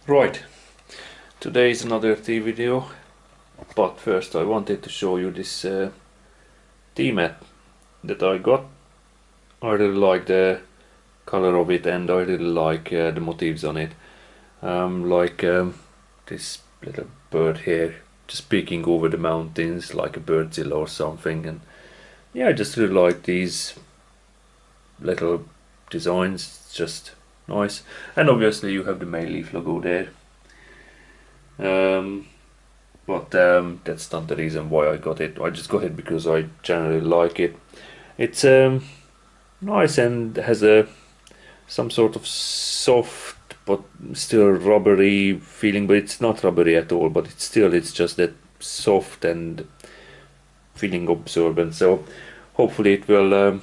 Right, today is another tea video, but first I wanted to show you this tea mat that I got. I really like the color of it and I really like the motifs on it. This little bird here just peeking over the mountains like a birdzilla or something, and yeah, I just really like these little designs. It's just nice, and obviously you have the Mei Leaf logo there. Um, But that's not the reason why I got it. I just got it because I generally like it. It's nice and has a some sort of soft but still rubbery feeling, but it's not rubbery at all. But it's just that soft and feeling absorbent. So hopefully it will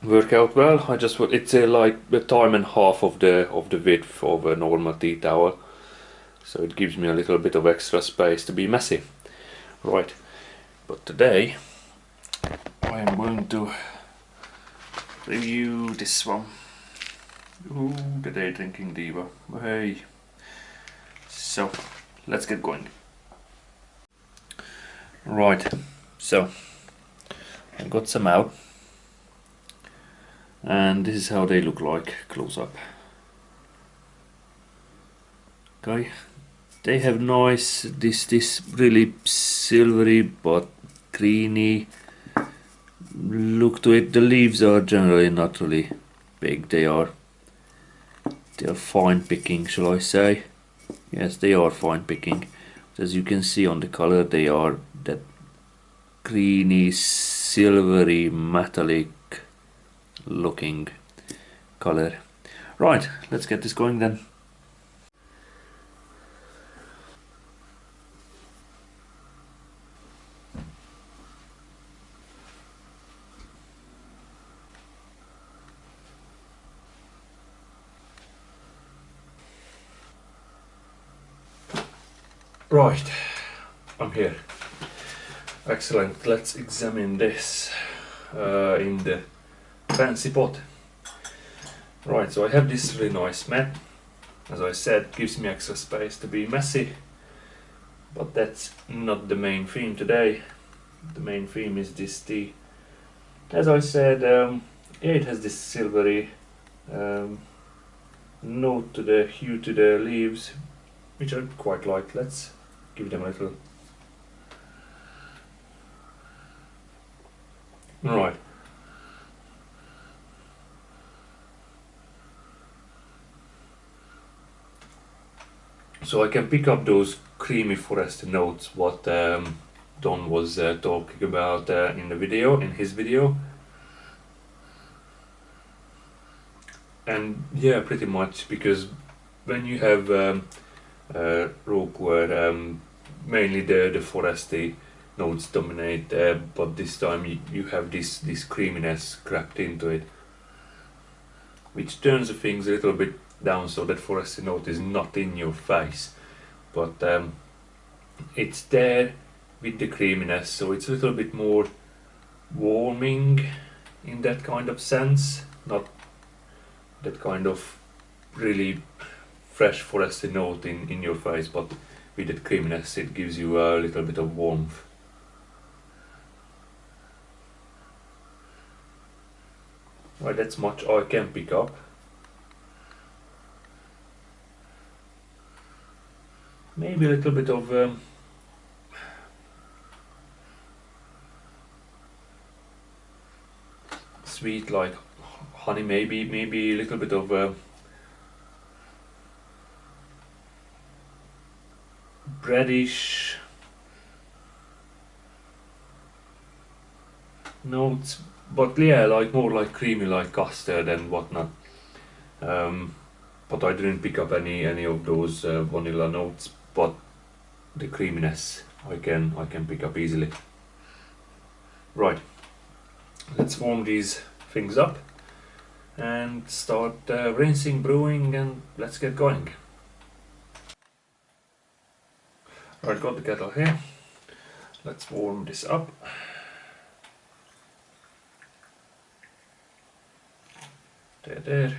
work out well. It's like a time and half of the width of a normal tea towel, so it gives me a little bit of extra space to be messy. Right, but today I am going to review this one. Ooh, the Drinking Diva. Hey. So, let's get going. Right, so I got some out, and this is how they look like close up. Okay, they have nice this really silvery but greeny look to it. The leaves are generally not really big. They are fine picking, shall I say? Yes, they are fine picking. As you can see on the color, they are that greeny, silvery, metallic looking color. Right, let's get this going then. Right, I'm here. Excellent, let's examine this in the fancy pot. Right, so I have this really nice mat. As I said, gives me extra space to be messy. But that's not the main theme today. The main theme is this tea. As I said, yeah, it has this silvery um, note to the hue to the leaves, which I quite like. Let's give them a little. Right. So I can pick up those creamy forest notes what Don was talking about in his video. And yeah, pretty much, because when you have Rookwood, mainly the foresty notes dominate, but this time you have this creaminess cracked into it, which turns the things a little bit down so that foresty note is not in your face, but it's there with the creaminess, so it's a little bit more warming in that kind of sense, not that kind of really fresh foresty note in your face, but with that creaminess it gives you a little bit of warmth. Right, that's much I can pick up. Maybe a little bit of sweet, like honey, maybe a little bit of breadish notes, but yeah, like more like creamy, like custard and whatnot. But I didn't pick up any of those vanilla notes, but the creaminess I can pick up easily. Right, let's warm these things up and start rinsing, brewing, and let's get going. Right, got the kettle here. Let's warm this up. There.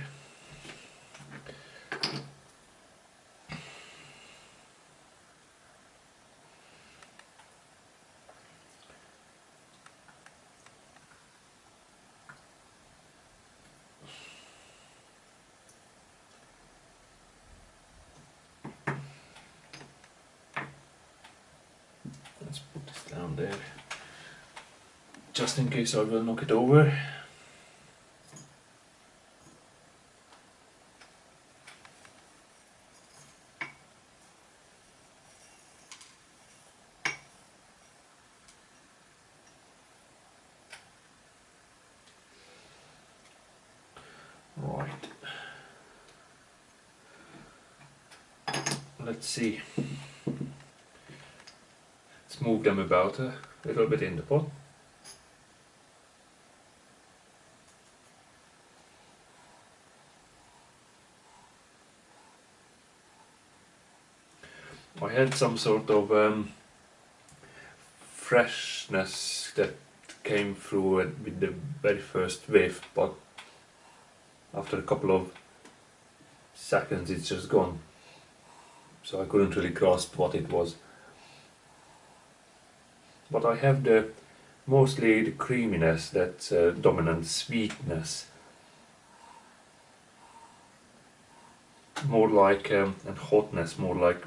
on there, just in case I will knock it over. Right. Let's see. Let's move them about a little bit in the pot. I had some sort of freshness that came through it with the very first whiff, but after a couple of seconds it's just gone. So I couldn't really grasp what it was. But I have mostly the creaminess, that dominant sweetness. More like and hotness, more like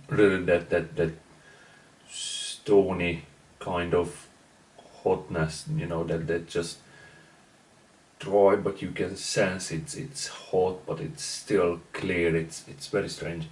really that stony kind of hotness, you know, that just dry, but you can sense it's hot, but it's still clear. It's very strange.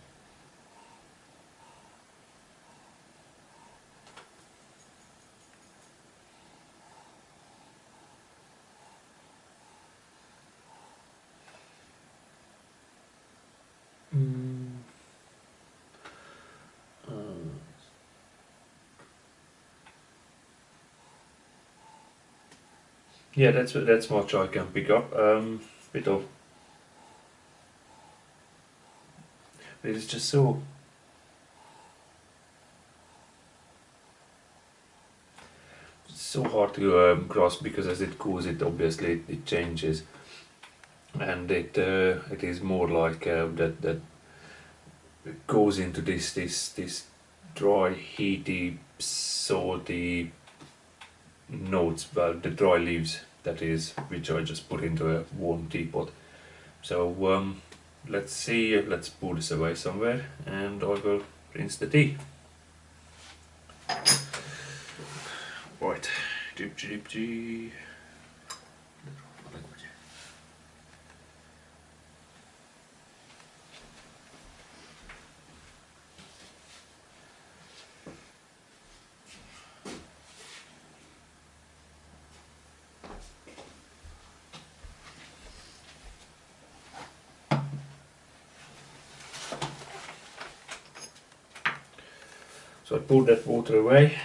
Yeah, that's much I can pick up. Bit of. It's just so hard to grasp, because as it cools, it obviously it changes, and it is more like that goes into this dry, heaty, salty notes. Well, the dry leaves, that is, which I just put into a warm teapot. So let's see. Let's put this away somewhere, and I will rinse the tea. Right. Dip. So I poured that water away.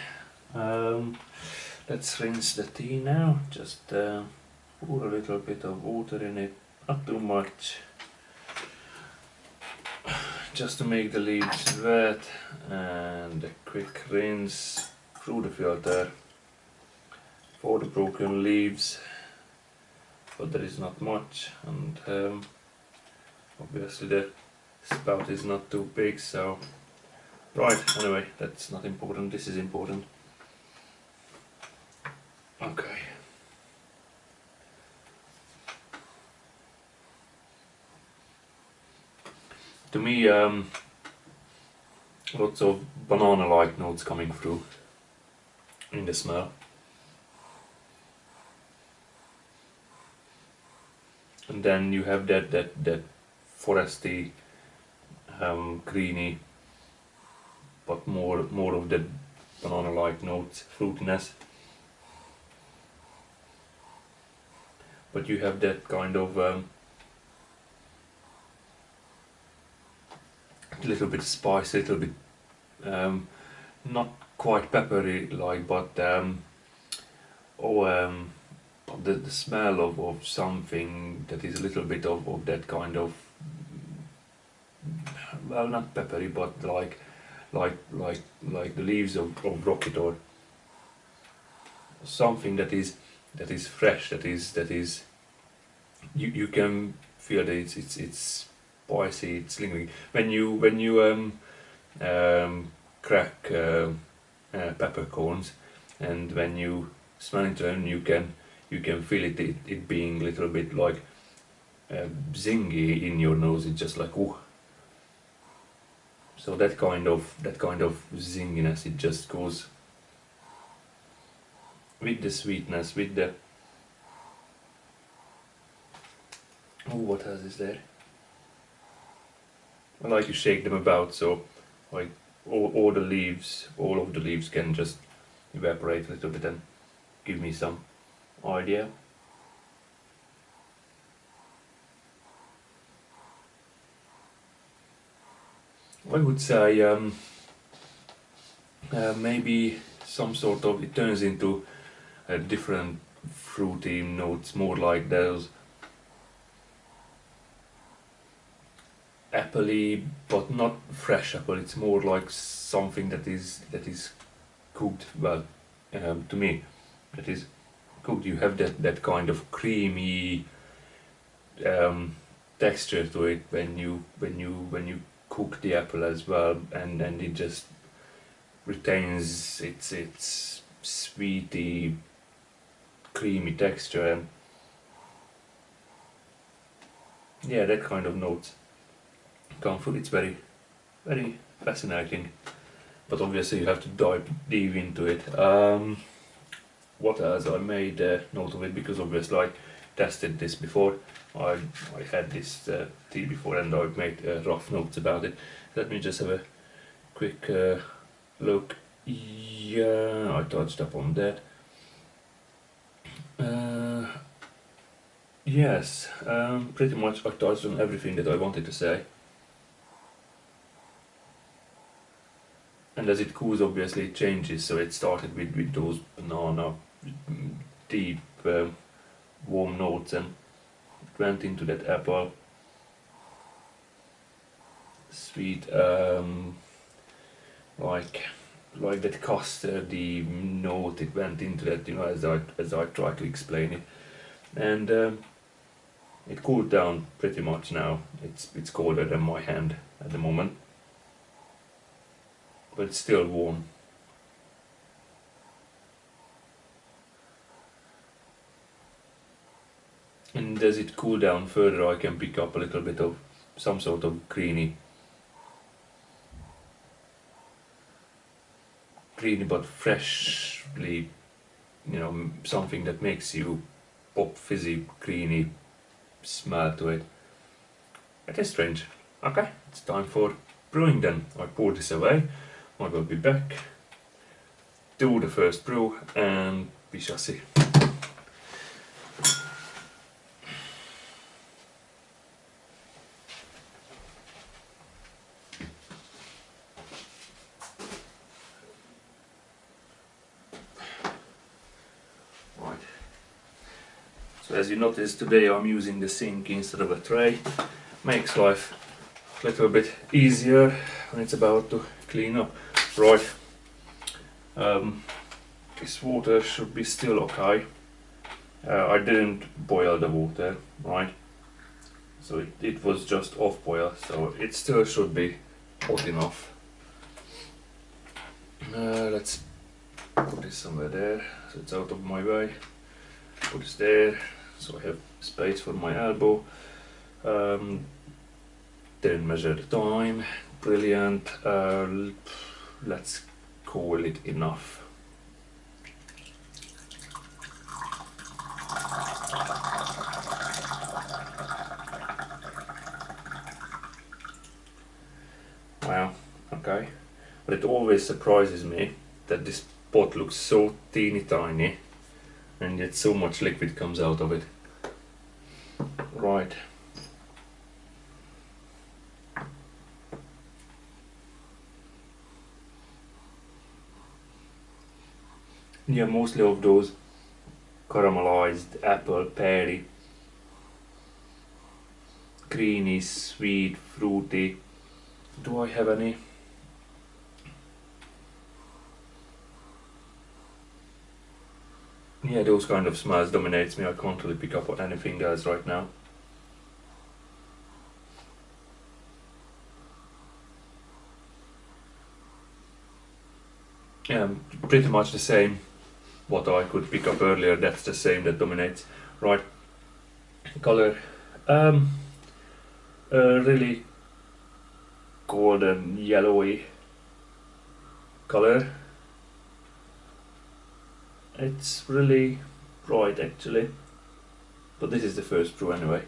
Let's rinse the tea now. Just pour a little bit of water in it, not too much, just to make the leaves wet, and a quick rinse through the filter for the broken leaves, but there is not much, and obviously the spout is not too big, so right, anyway, that's not important, this is important. Okay. To me, lots of banana-like notes coming through in the smell. And then you have that foresty, greeny, but more of the banana-like notes, fruitiness. But you have that kind of little bit spice, little bit not quite peppery like, but the smell of something that is a little bit of that kind of, well, not peppery, but like the leaves of rocket, or something that is fresh, that is you can feel that it's spicy, it's lingering. When you crack peppercorns, and when you smell into them, you can feel it being a little bit like zingy in your nose. It's just like, ooh. So that kind of zinginess, it just goes with the sweetness, with the what else is there? I like to shake them about, so like all the leaves, all of the leaves can just evaporate a little bit and give me some idea. I would say maybe some sort of, it turns into different fruity notes, more like those appley, but not fresh apple. It's more like something that is cooked well. To me, that is cooked. You have that kind of creamy texture to it when you cook the apple as well, and it just retains its sweety, creamy texture, and yeah, that kind of notes come through. It's very, very fascinating, but obviously you have to dive deep into it. What else? I made a note of it because obviously I tested this before. I had this tea before, and I made rough notes about it. Let me just have a quick look. Yeah, I touched up on that. Yes, pretty much I touched on everything that I wanted to say. And as it cools, obviously it changes. So it started with those banana, deep, warm notes, and it went into that apple, sweet, like that custardy note. It went into that, as I try to explain it, and it cooled down pretty much now. It's colder than my hand at the moment, but it's still warm. And as it cool down further, I can pick up a little bit of some sort of greeny but freshly, something that makes you pop, fizzy, greeny smell to it. It is strange. Okay, it's time for brewing then. I pour this away. I will be back, do the first brew, and we shall see. So as you notice, today I'm using the sink instead of a tray. Makes life a little bit easier when it's about to clean up. Right, this water should be still okay. I didn't boil the water, right? So it was just off boil, so it still should be hot enough. Let's put this somewhere there, so it's out of my way. Put this there, so I have space for my elbow. Didn't measure the time. Brilliant. Let's call it enough. Wow, okay. But it always surprises me that this pot looks so teeny tiny and yet so much liquid comes out of it. Right. Yeah, mostly of those caramelized apple, peary, greeny, sweet, fruity. Do I have any? Yeah, those kind of smells dominates me. I can't really pick up on anything else right now. Yeah, pretty much the same. What I could pick up earlier, that's the same that dominates. Right, color. Really golden yellowy color. It's really bright actually, but this is the first brew anyway.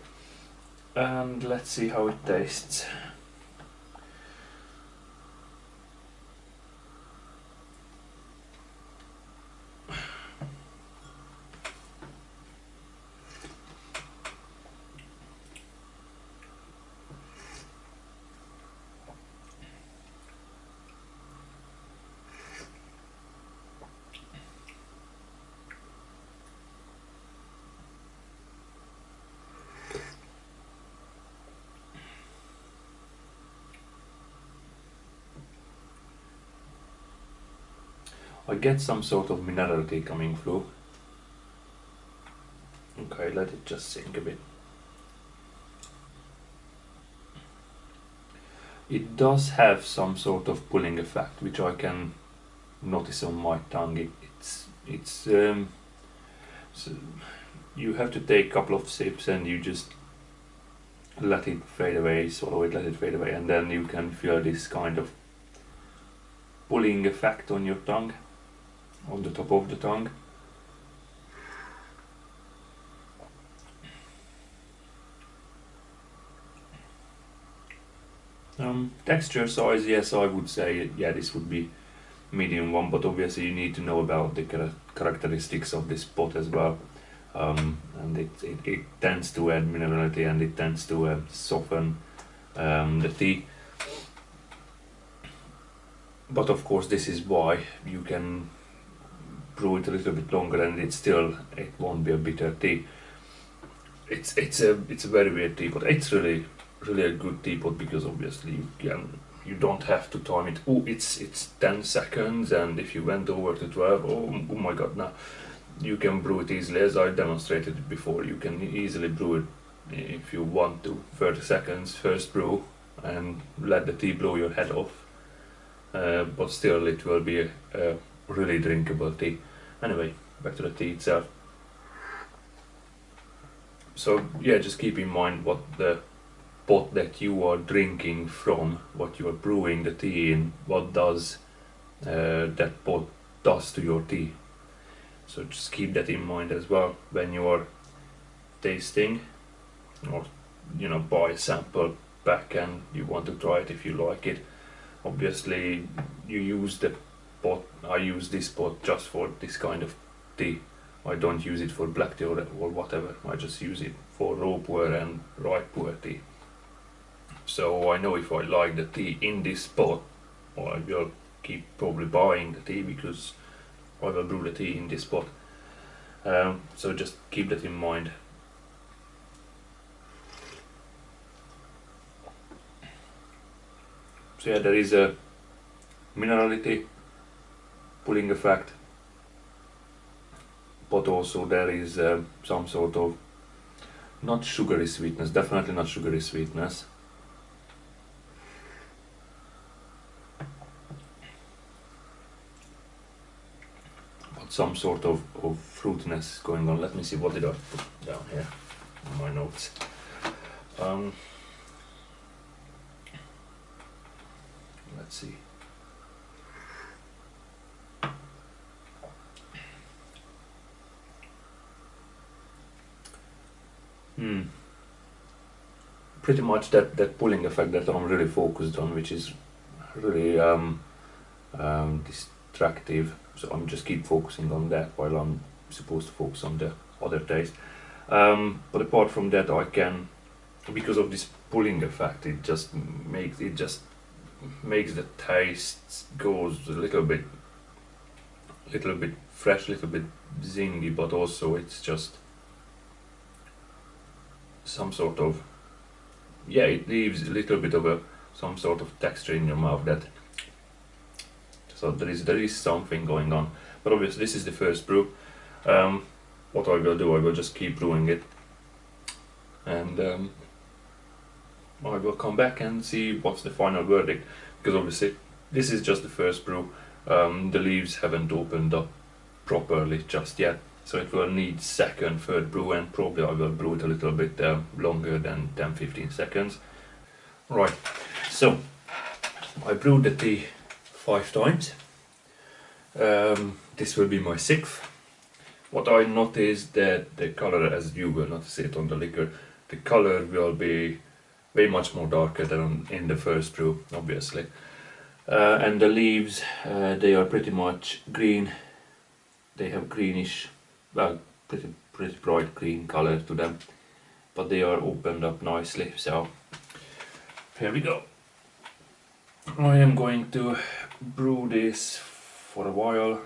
And let's see how it tastes. I get some sort of minerality coming through. Okay, let it just sink a bit. It does have some sort of pulling effect, which I can notice on my tongue. So you have to take a couple of sips and you just let it fade away, swallow it, let it fade away, and then you can feel this kind of pulling effect on your tongue, on the top of the tongue. Texture size, yes, I would say, yeah, this would be medium one, but obviously you need to know about the characteristics of this pot as well. And it tends to add minerality and it tends to soften the tea. But of course this is why you can brew it a little bit longer and it won't be a bitter tea. It's a very weird tea, but it's really a good teapot, because obviously you don't have to time it. Oh, it's 10 seconds, and if you went over to 12, oh my god, now you can brew it easily, as I demonstrated it before. You can easily brew it, if you want to, 30 seconds first brew and let the tea blow your head off, but still it will be a really drinkable tea. Anyway, back to the tea itself. So yeah, just keep in mind what the pot that you are drinking from, what you are brewing the tea in, what does that pot does to your tea. So just keep that in mind as well when you are tasting, or buy a sample pack and you want to try it if you like it. Obviously you use the pot. I use this pot just for this kind of tea. I don't use it for black tea or whatever. I just use it for raw pu'er and ripe pu'er tea. So I know if I like the tea in this pot, I will keep probably buying the tea, because I will brew the tea in this pot. So just keep that in mind. So yeah, there is a minerality, pulling effect, but also there is some sort of not sugary sweetness, definitely not sugary sweetness. But some sort of fruitiness going on. Let me see, what did I put down here in my notes? Let's see. Pretty much that pulling effect that I'm really focused on, which is really distractive. So I'm just keep focusing on that while I'm supposed to focus on the other taste. But apart from that, I can, because of this pulling effect, it just makes the taste goes a little bit fresh, little bit zingy, but also it's just some sort of, yeah, it leaves a little bit of some sort of texture in your mouth. That, so there is something going on. But obviously this is the first brew. What I will do, I will just keep brewing it, and I will come back and see what's the final verdict, because obviously this is just the first brew. The leaves haven't opened up properly just yet, so it will need second, third brew, and probably I will brew it a little bit longer than 10-15 seconds. Right, so I brewed the tea 5 times. This will be my 6th. What I noticed that the color, as you will notice it on the liquor, the color will be way much more darker than in the first brew, obviously. And the leaves, they are pretty much green. They have greenish, well, pretty bright green color to them, but they are opened up nicely. So here we go. I am going to brew this for a while.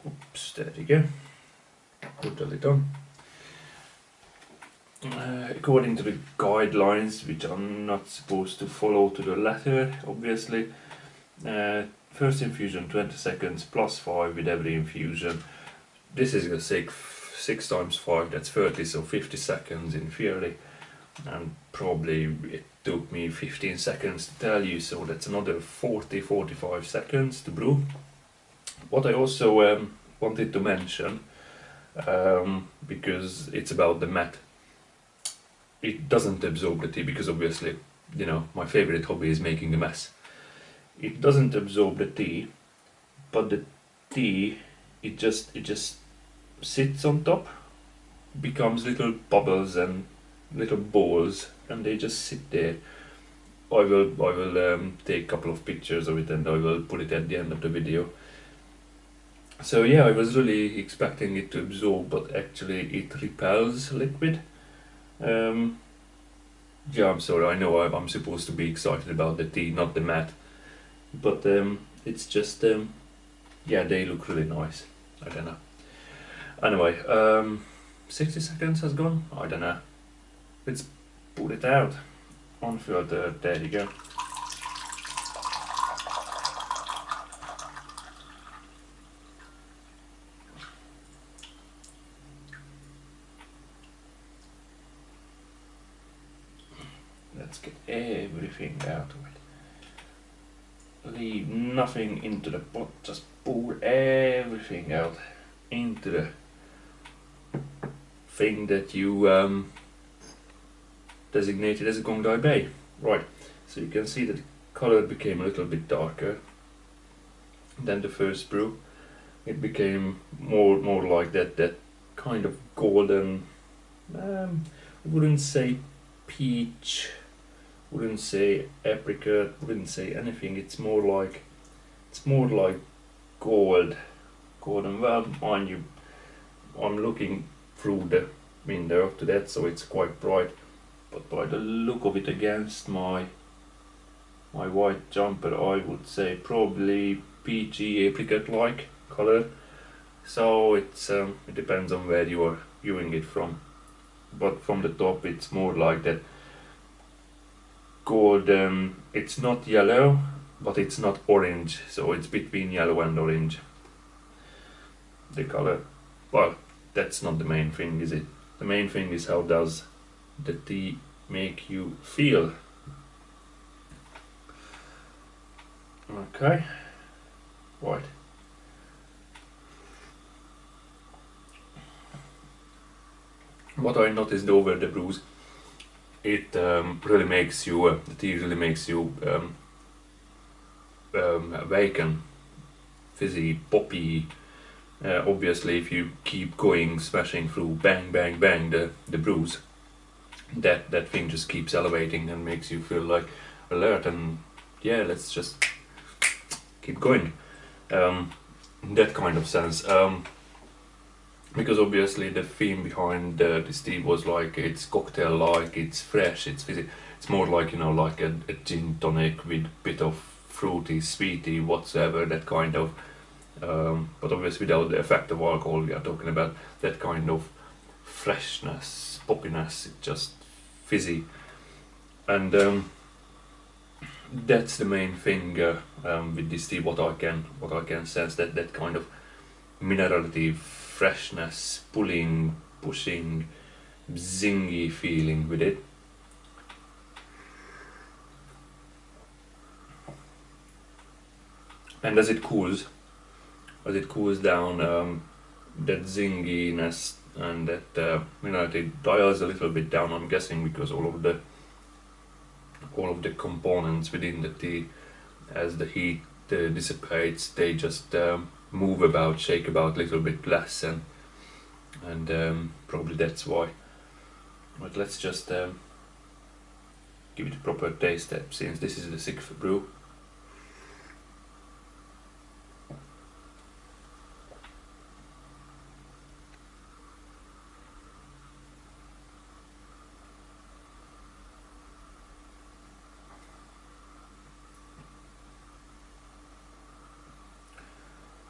Oops, there you go. Put the lid on. According to the guidelines, which I'm not supposed to follow to the letter, obviously. First infusion 20 seconds plus 5 with every infusion. This is going to take 6 times 5, that's 30, so 50 seconds in theory. And probably it took me 15 seconds to tell you, so that's another 40-45 seconds to brew. What I also wanted to mention, because it's about the mat, it doesn't absorb the tea, because obviously, you know, my favorite hobby is making a mess. It doesn't absorb the tea, but the tea, it just sits on top, becomes little bubbles and little balls, and they just sit there. I will take a couple of pictures of it and I will put it at the end of the video. So yeah, I was really expecting it to absorb, but actually it repels liquid. Yeah, I'm sorry, I know I'm supposed to be excited about the tea, not the mat. But it's just, yeah, they look really nice. I don't know. Anyway, 60 seconds has gone? I don't know. Let's put it out. On further, there you go. Let's get everything out of it. Leave nothing into the pot, just pour everything out into the thing that you designated as a Gong Dai Bay. Right, so you can see that the color became a little bit darker than the first brew. It became more like that kind of golden, I wouldn't say peach, wouldn't say apricot, wouldn't say anything. It's more like gold. Golden. Well, mind you, I'm looking through the window to that, so it's quite bright. But by the look of it against my white jumper, I would say probably peachy apricot-like color. So it's it depends on where you are viewing it from. But from the top, it's more like that golden. It's not yellow, but it's not orange. So it's between yellow and orange. The color. Well, that's not the main thing, is it? The main thing is how does the tea make you feel. Okay, right. What I noticed over the brews, it really makes you, the tea really makes you awaken, fizzy, poppy. Obviously, if you keep going, smashing through, bang, bang, bang, the brews, that thing just keeps elevating and makes you feel like alert, and yeah, let's just keep going. That kind of sense. Because obviously the theme behind this tea was like it's cocktail-like, it's fresh, it's fizzy. It's more like, you know, like a gin tonic with bit of fruity, sweety, whatsoever, that kind of. But obviously without the effect of alcohol, we are talking about that kind of freshness, poppiness, it's just fizzy. And that's the main thing with this tea, what I can sense, that kind of minerality, freshness, pulling, pushing, zingy feeling with it. And as it cools down, that zinginess and that minerality dials a little bit down, I'm guessing, because all of the all of the components within the tea, as the heat dissipates, they just move about, shake about a little bit less, and probably that's why. But let's just give it a proper taste step, since this is the sixth brew.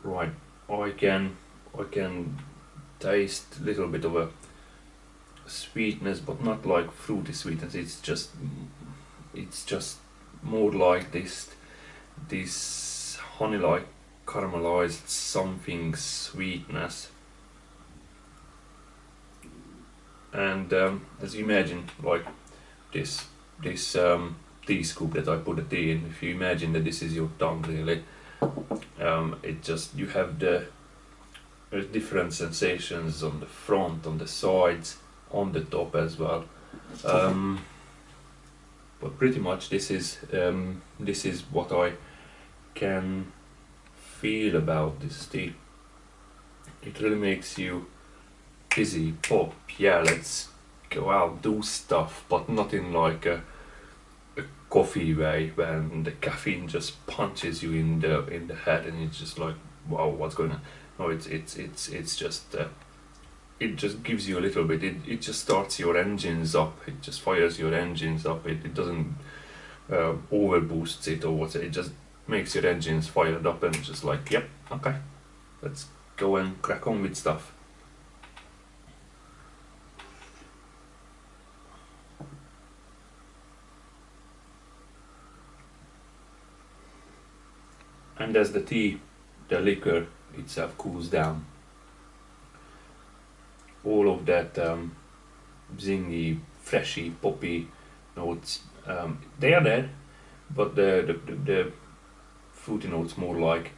Right, I can taste a little bit of a sweetness, but not like fruity sweetness. It's just more like this honey like caramelized something sweetness. And as you imagine, like this tea scoop that I put the tea in, if you imagine that this is your tongue really, it just, you have the different sensations on the front, on the sides, on the top as well. Um, but pretty much this is what I can feel about this tea. It really makes you busy, pop, yeah, let's go out, do stuff, but not in like a coffee way when the caffeine just punches you in the head and it's just like, wow, what's going on? No, it's just it just gives you a little bit. It just starts your engines up. It just fires your engines up. It doesn't over boosts it or what. It just makes your engines fired up and just like, yep, okay, let's go and crack on with stuff. And as the liquor itself cools down, all of that zingy, freshy, poppy notes, they are there, but the fruity notes more like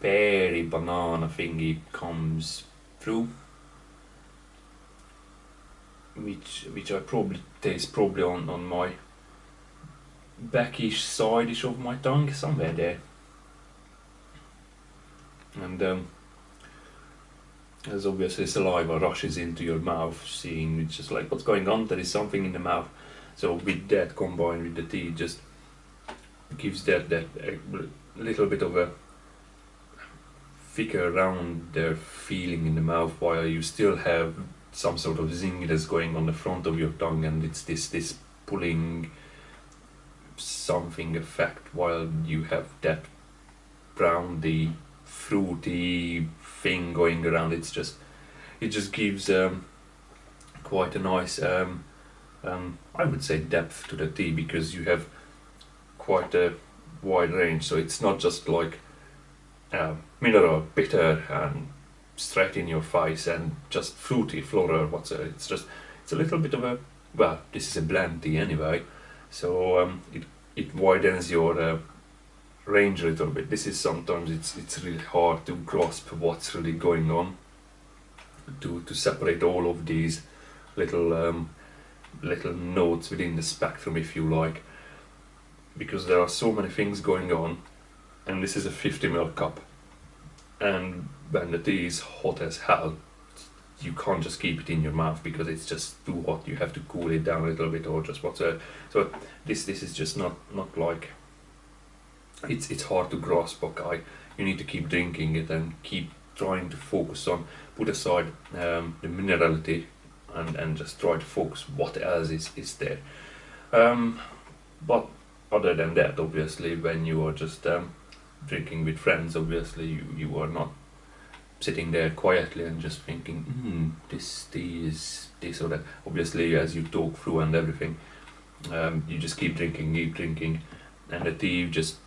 berry, banana thingy comes through, which I probably taste probably on my backish side-ish of my tongue, somewhere there. And as obviously saliva rushes into your mouth, seeing it's just like, what's going on? There is something in the mouth. So with that combined with the tea, it just gives that a little bit of a thicker, rounder feeling in the mouth, while you still have some sort of zinginess going on the front of your tongue, and it's this pulling something effect, while you have that browny, fruity thing going around. It just gives quite a nice I would say depth to the tea, because you have quite a wide range. So it's not just like mineral, bitter, and straight in your face, and just fruity, floral. It's a little bit of a, well, this is a blend tea anyway, so it widens your range a little bit. This is sometimes it's really hard to grasp what's really going on, to separate all of these little little notes within the spectrum, if you like, because there are so many things going on. And this is a 50 ml cup, and when the tea is hot as hell, you can't just keep it in your mouth because it's just too hot. You have to cool it down a little bit, or just whatsoever. So this is just not like, it's hard to grasp. Okay, you need to keep drinking it and keep trying to focus on, put aside the minerality, and just try to focus what else is there. But other than that, obviously, when you are just drinking with friends, obviously you are not sitting there quietly and just thinking, this tea is this or that. Obviously, as you talk through and everything, you just keep drinking, and the tea just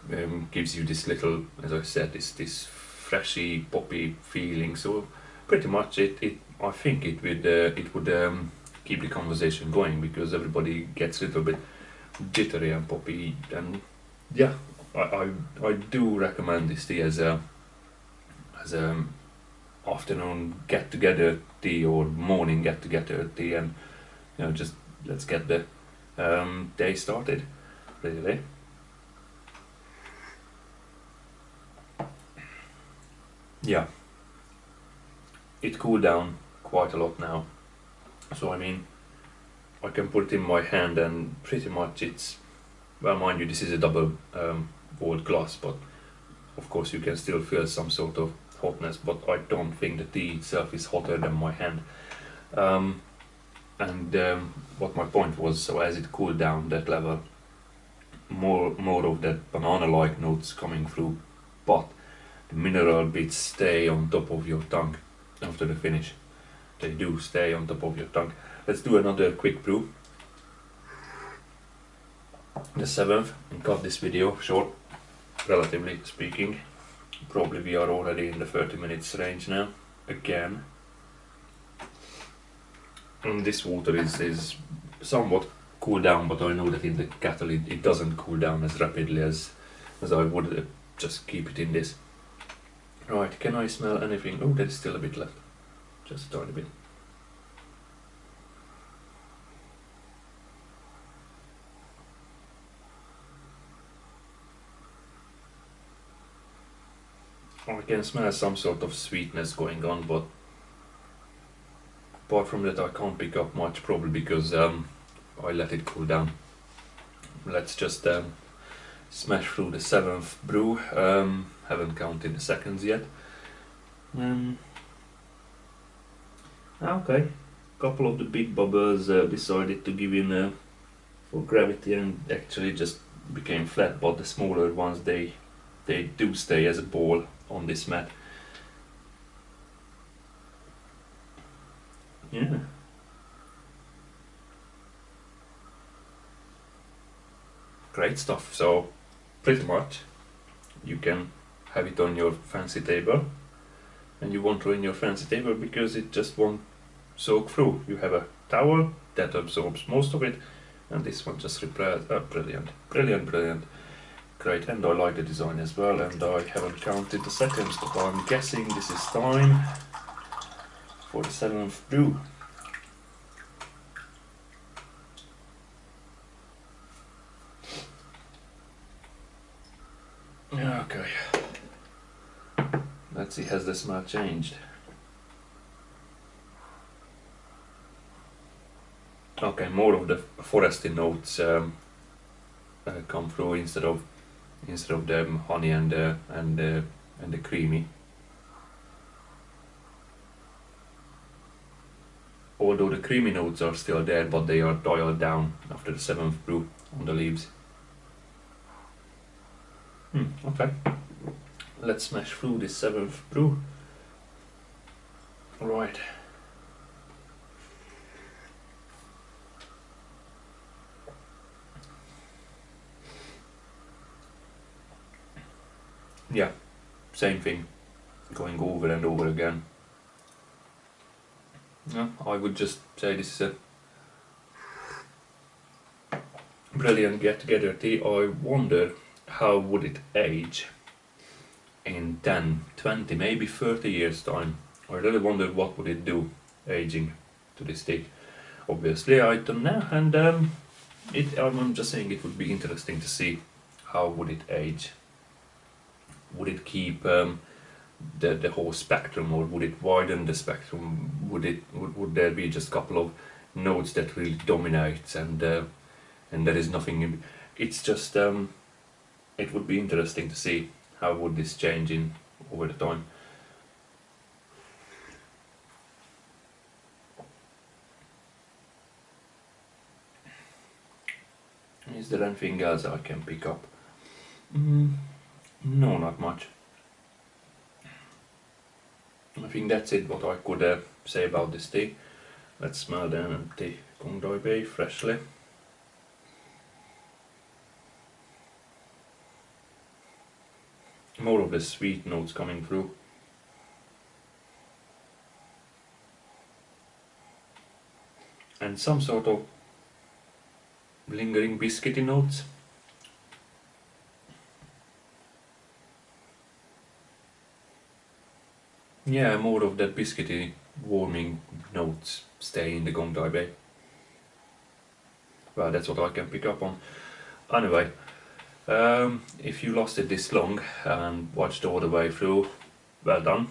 gives you this little, as I said, this freshy, poppy feeling. So pretty much I think it would keep the conversation going, because everybody gets a little bit jittery and poppy. And yeah, I do recommend this tea as a afternoon get together tea, or morning get together tea, and just let's get the day started, really. Yeah, it cooled down quite a lot now. So I mean, I can put it in my hand and pretty much it's, well, mind you, this is a double walled glass, but of course you can still feel some sort of hotness, but I don't think the tea itself is hotter than my hand. Um, and what my point was, so as it cooled down that level, more of that banana-like notes coming through, but the mineral bits stay on top of your tongue after the finish. They do stay on top of your tongue. Let's do another quick brew. The seventh, and cut this video short, relatively speaking. Probably we are already in the 30 minutes range now, again. And this water is somewhat cooled down, but I know that in the kettle it doesn't cool down as rapidly as I would just keep it in this. Right, can I smell anything? Oh, there's still a bit left. Just a tiny bit. I can smell some sort of sweetness going on, but apart from that I can't pick up much, probably because I let it cool down. Let's just smash through the seventh brew. Haven't counted the seconds yet. Okay, couple of the big bubbles decided to give in for gravity and actually just became flat, but the smaller ones they do stay as a ball on this mat. Yeah. Great stuff. So pretty much you can have it on your fancy table, and you won't ruin your fancy table because it just won't soak through. You have a towel that absorbs most of it, and this one just repairs. Brilliant, brilliant, brilliant. Great, and I like the design as well, and I haven't counted the seconds, but I'm guessing this is time for the seventh brew. Okay. Let's see, has the smell changed? Okay, more of the foresty notes come through instead of the honey and the creamy. Although the creamy notes are still there, but they are dialed down after the seventh brew on the leaves. Okay. Let's smash through this seventh brew. Right. Yeah, same thing, going over and over again. Yeah, I would just say this is a brilliant get-together tea. I wonder how would it age in 10, 20, maybe 30 years time. I really wonder what would it do aging to this tea. Obviously I don't know, and I'm just saying it would be interesting to see how would it age. Would it keep the whole spectrum, or would it widen the spectrum? Would there be just a couple of notes that really dominate, and there is nothing in, it's just it would be interesting to see how would this change in over the time. Is there anything else I can pick up? No, not much. I think that's it what I could say about this tea. Let's smell then the Gong Doi Bei freshly. More of the sweet notes coming through. And some sort of lingering biscuity notes. Yeah, more of that biscuity warming notes stay in the Gong Dai Bei. Well, that's what I can pick up on. Anyway, if you lasted this long and watched all the way through, well done.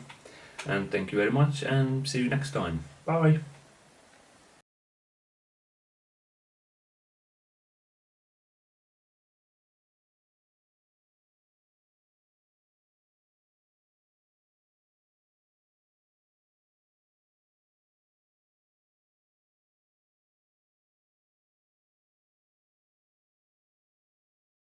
And thank you very much, and see you next time. Bye.